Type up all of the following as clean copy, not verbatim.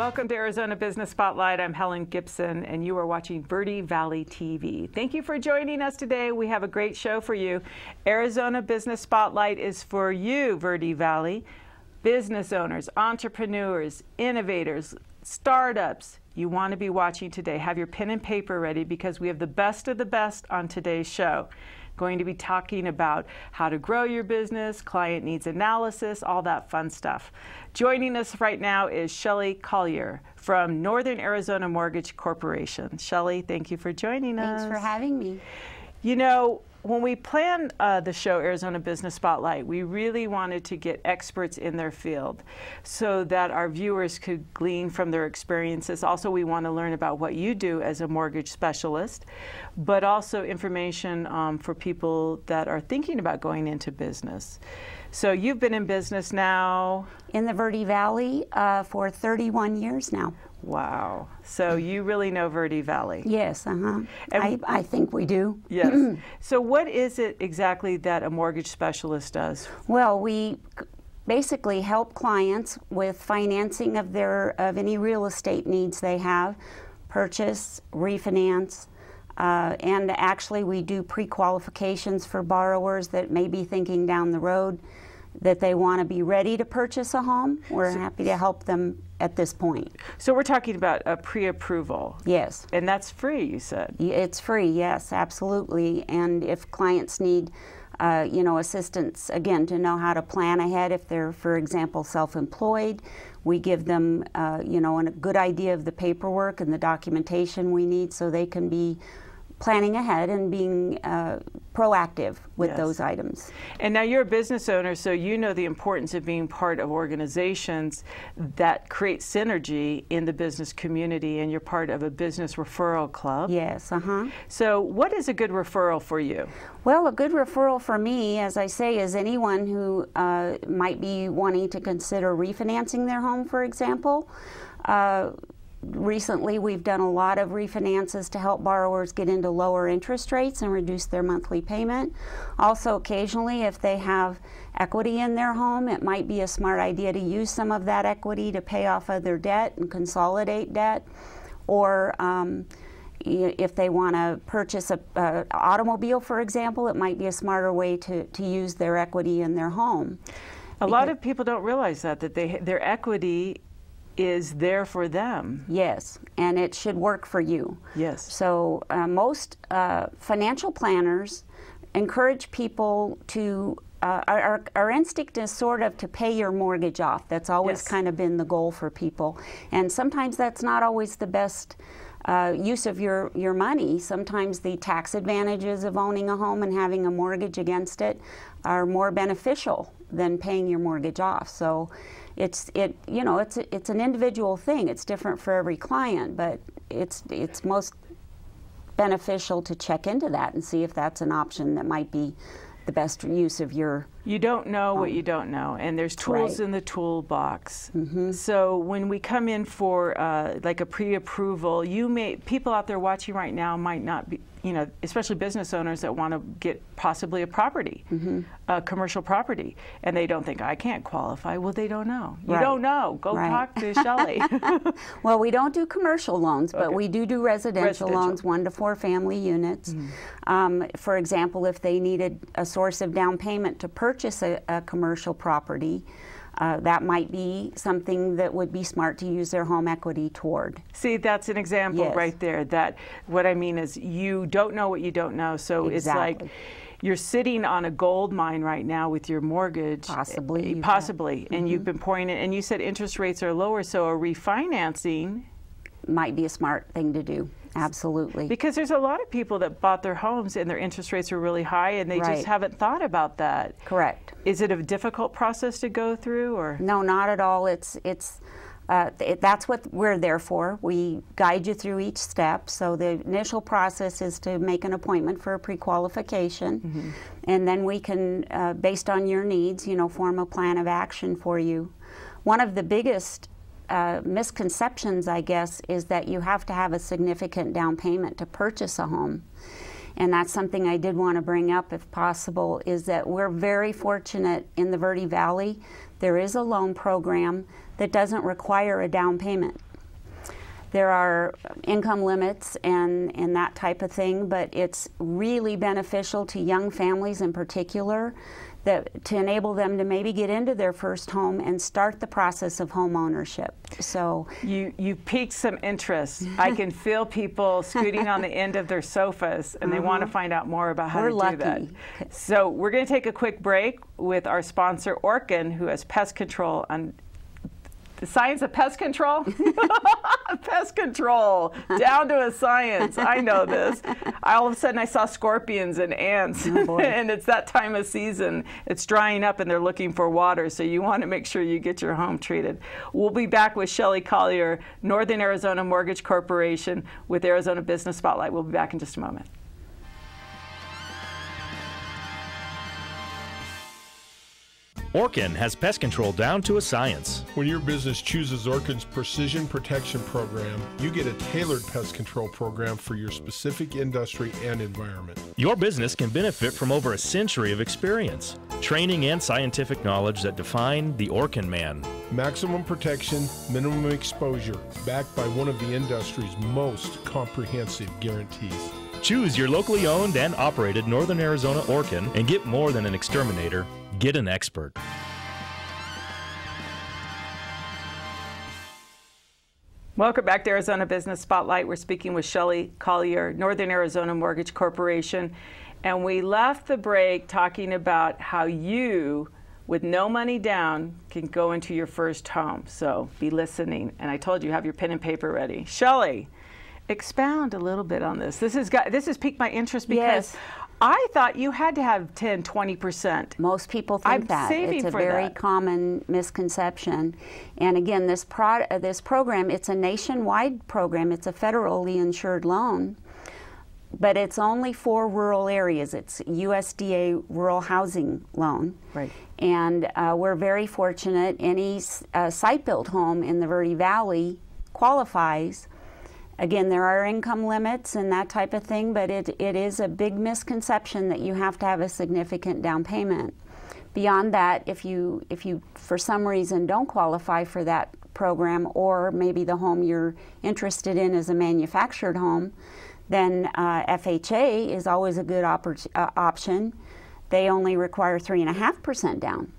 Welcome to Arizona Business Spotlight. I'm Helen Gibson, and you are watching Verde Valley TV. Thank you for joining us today. We have a great show for you. Arizona Business Spotlight is for you, Verde Valley. Business owners, entrepreneurs, innovators, startups. You want to be watching today. Have your pen and paper ready because we have the best of the best on today's show. Going to be talking about how to grow your business, client needs analysis, all that fun stuff. Joining us right now is Shelly Collier from Northern Arizona Mortgage Corporation. Shelly, thank you for joining us. Thanks for having me. You know, when we planned the show Arizona Business Spotlight, we really wanted to get experts in their field so that our viewers could glean from their experiences. Also, we want to learn about what you do as a mortgage specialist, but also information for people that are thinking about going into business. So you've been in business now? In the Verde Valley for 31 years now. Wow. So you really know Verde Valley? Yes, I think we do. Yes. So what is it exactly that a mortgage specialist does? Well, we basically help clients with financing of any real estate needs they have, purchase, refinance, and actually we do pre-qualifications for borrowers that may be thinking down the road that they want to be ready to purchase a home. We're happy to help them at this point. So we're talking about a pre-approval. Yes. And that's free, you said? It's free, yes, absolutely. And if clients need assistance, again, to know how to plan ahead, if they're, for example, self-employed, we give them, a good idea of the paperwork and the documentation we need so they can be planning ahead and being proactive with those items. And now you're a business owner, so you know the importance of being part of organizations that create synergy in the business community, and you're part of a business referral club. Yes, So what is a good referral for you? Well, a good referral for me, as I say, is anyone who might be wanting to consider refinancing their home, for example. Recently, we've done a lot of refinances to help borrowers get into lower interest rates and reduce their monthly payment. Also, occasionally, if they have equity in their home, it might be a smart idea to use some of that equity to pay off other debt and consolidate debt. Or if they want to purchase an automobile, for example, it might be a smarter way to use their equity in their home. A lot of people don't realize that their equity is there for them. Yes, and it should work for you. Yes. So most financial planners encourage people to, our instinct is sort of to pay your mortgage off. That's always kind of been the goal for people. And sometimes that's not always the best use of your money. Sometimes the tax advantages of owning a home and having a mortgage against it are more beneficial than paying your mortgage off. So it's an individual thing. It's different for every client, but it's most beneficial to check into that and see if that's an option that might be the best use of your. You don't know what you don't know, and there's tools in the toolbox. So when we come in for like a pre-approval, people out there watching right now might not be, especially business owners that want to get possibly a property, a commercial property, and they don't think, I can't qualify. Well, they don't know. You don't know. Go talk to Shelly. Well, we don't do commercial loans, but we do residential loans, 1 to 4 family units. For example, if they needed a source of down payment to purchase a commercial property, that might be something that would be smart to use their home equity toward. See, that's an example right there. That what I mean is you don't know what you don't know. So it's like you're sitting on a gold mine right now with your mortgage. Possibly. And you've been pouring it. And you said interest rates are lower, so a refinancing might be a smart thing to do. Absolutely. Because there's a lot of people that bought their homes and their interest rates are really high and they just haven't thought about that. Correct. Is it a difficult process to go through, or? No, not at all. That's what we're there for. We guide you through each step. So the initial process is to make an appointment for a pre-qualification, and then we can, based on your needs, form a plan of action for you. One of the biggest misconceptions, I guess, is that you have to have a significant down payment to purchase a home. And that's something I did want to bring up, if possible, is that we're very fortunate in the Verde Valley. There is a loan program that doesn't require a down payment. There are income limits and that type of thing, but it's really beneficial to young families in particular to enable them to maybe get into their first home and start the process of home ownership. So you piqued some interest. I can feel people scooting on the end of their sofas, and they want to find out more about how to do that. So we're going to take a quick break with our sponsor, Orkin, who has pest control on the science of pest control? Pest control, down to a science. I know this. All of a sudden I saw scorpions and ants, and it's that time of season. It's drying up and they're looking for water, so you want to make sure you get your home treated. We'll be back with Shelley Collier, Northern Arizona Mortgage Corporation with Arizona Business Spotlight. We'll be back in just a moment. Orkin has pest control down to a science. When your business chooses Orkin's Precision Protection Program, you get a tailored pest control program for your specific industry and environment. Your business can benefit from over a century of experience, training, and scientific knowledge that define the Orkin man. Maximum protection, minimum exposure, backed by one of the industry's most comprehensive guarantees. Choose your locally owned and operated Northern Arizona Orkin and get more than an exterminator. Get an expert. Welcome back to Arizona Business Spotlight. We're speaking with Shelley Collier, Northern Arizona Mortgage Corporation. And we left the break talking about how you, with no money down, can go into your first home. So be listening. And I told you, have your pen and paper ready. Shelley, expound a little bit on this. This has piqued my interest because I thought you had to have 10, 20%. Most people think that. It's a very common misconception. And again, this program, it's a nationwide program. It's a federally insured loan, but it's only for rural areas. It's USDA rural housing loan. Right. And we're very fortunate. Any site-built home in the Verde Valley qualifies. Again, there are income limits and that type of thing, but it is a big misconception that you have to have a significant down payment. Beyond that, if you for some reason don't qualify for that program, or maybe the home you're interested in is a manufactured home, then FHA is always a good option. They only require 3.5% down.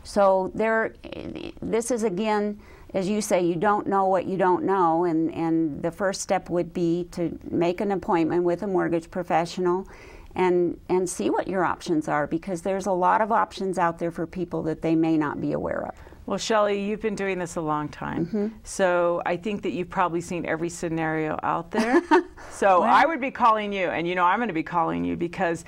So this is, again, as you say, you don't know what you don't know, and the first step would be to make an appointment with a mortgage professional and see what your options are, because there's a lot of options out there for people that they may not be aware of. Well, Shelley, you've been doing this a long time, so I think that you've probably seen every scenario out there. So I would be calling you, and I'm going to be calling you because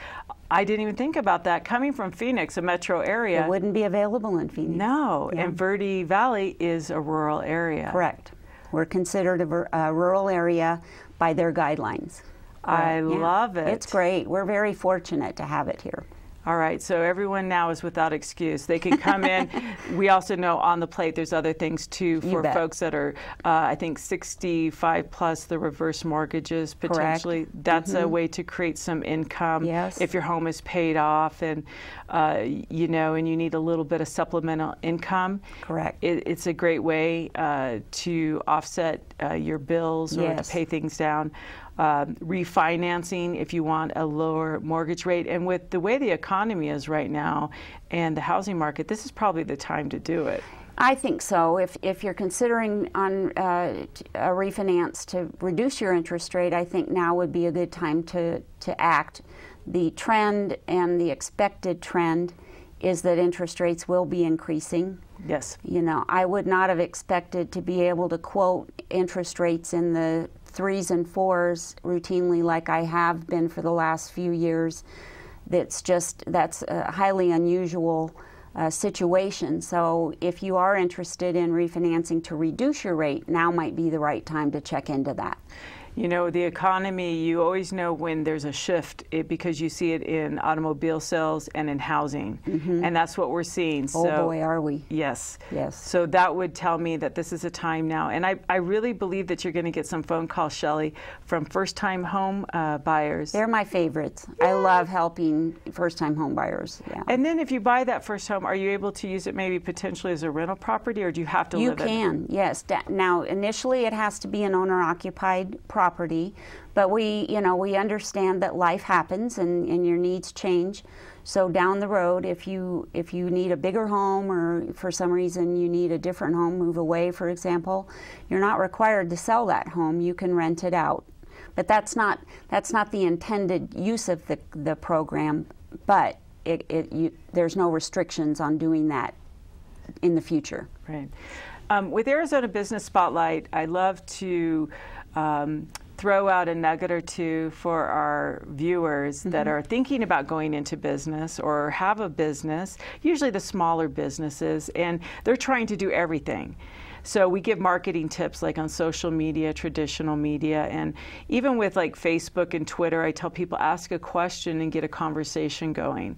I didn't even think about that. Coming from Phoenix, a metro area. It wouldn't be available in Phoenix. No, and Verde Valley is a rural area. Correct. We're considered a rural area by their guidelines. I love it. It's great. We're very fortunate to have it here. All right, so everyone now is without excuse. They can come in. We also know on the plate there's other things too for folks that are, I think, 65 plus, the reverse mortgages potentially. Correct. That's a way to create some income if your home is paid off and, and you need a little bit of supplemental income. Correct. It's a great way to offset your bills or to pay things down. Refinancing if you want a lower mortgage rate. And with the way the economy is right now and the housing market, this is probably the time to do it. I think so. If you're considering on a refinance to reduce your interest rate, I think now would be a good time to act. The trend and the expected trend is that interest rates will be increasing. Yes. I would not have expected to be able to quote interest rates in the 3s and 4s routinely like I have been for the last few years. That's a highly unusual situation. So if you are interested in refinancing to reduce your rate, now might be the right time to check into that. You know, the economy, you always know when there's a shift because you see it in automobile sales and in housing. And that's what we're seeing. Oh boy, are we. Yes. Yes. So that would tell me that this is a time now. And I really believe that you're going to get some phone calls, Shelley, from first-time home buyers. They're my favorites. I love helping first-time home buyers. Yeah. And then if you buy that first home, are you able to use it maybe potentially as a rental property, or do you have to live in it? You can, yes. Now, initially it has to be an owner-occupied property, but we understand that life happens and your needs change. So down the road, if you need a bigger home, or for some reason you need a different home, move away, for example, you're not required to sell that home. You can rent it out. But that's not the intended use of the program, but there's no restrictions on doing that in the future. Right. With Arizona Business Spotlight, I love to throw out a nugget or two for our viewers that are thinking about going into business or have a business, usually the smaller businesses, and they're trying to do everything. So we give marketing tips like on social media, traditional media, and even with like Facebook and Twitter, I tell people ask a question and get a conversation going.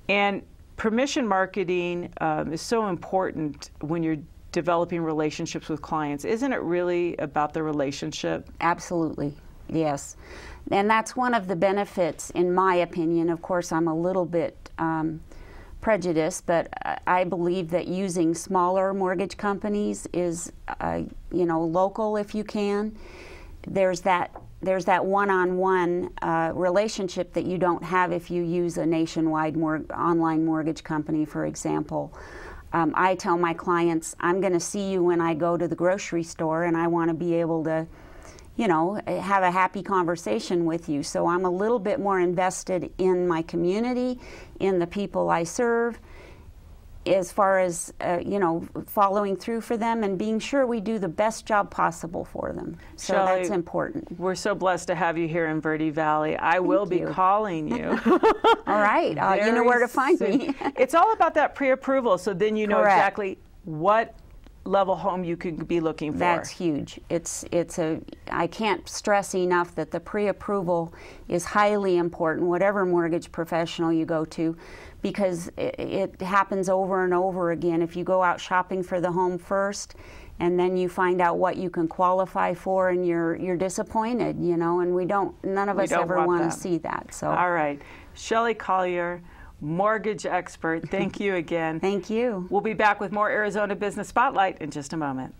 And permission marketing is so important when you're developing relationships with clients. Isn't it really about the relationship? Absolutely, yes. And that's one of the benefits, in my opinion. Of course, I'm a little bit prejudiced, but I believe that using smaller mortgage companies is, local if you can. There's that one-on-one relationship that you don't have if you use a nationwide online mortgage company, for example. I tell my clients, I'm going to see you when I go to the grocery store, and I want to be able to, have a happy conversation with you. So I'm a little bit more invested in my community, in the people I serve, as far as, following through for them and being sure we do the best job possible for them. So Shelley, that's important. We're so blessed to have you here in Verde Valley. I will be calling you. All right. You know where to find me. It's all about that pre-approval, so then you know Correct. exactly what level home you could be looking for. That's huge. I can't stress enough that the pre-approval is highly important, whatever mortgage professional you go to, because it happens over and over again. If you go out shopping for the home first, and then you find out what you can qualify for, and you're disappointed, and none of us ever want to see that. So. All right. Shelley Collier, mortgage expert, thank you again. Thank you. We'll be back with more Arizona Business Spotlight in just a moment.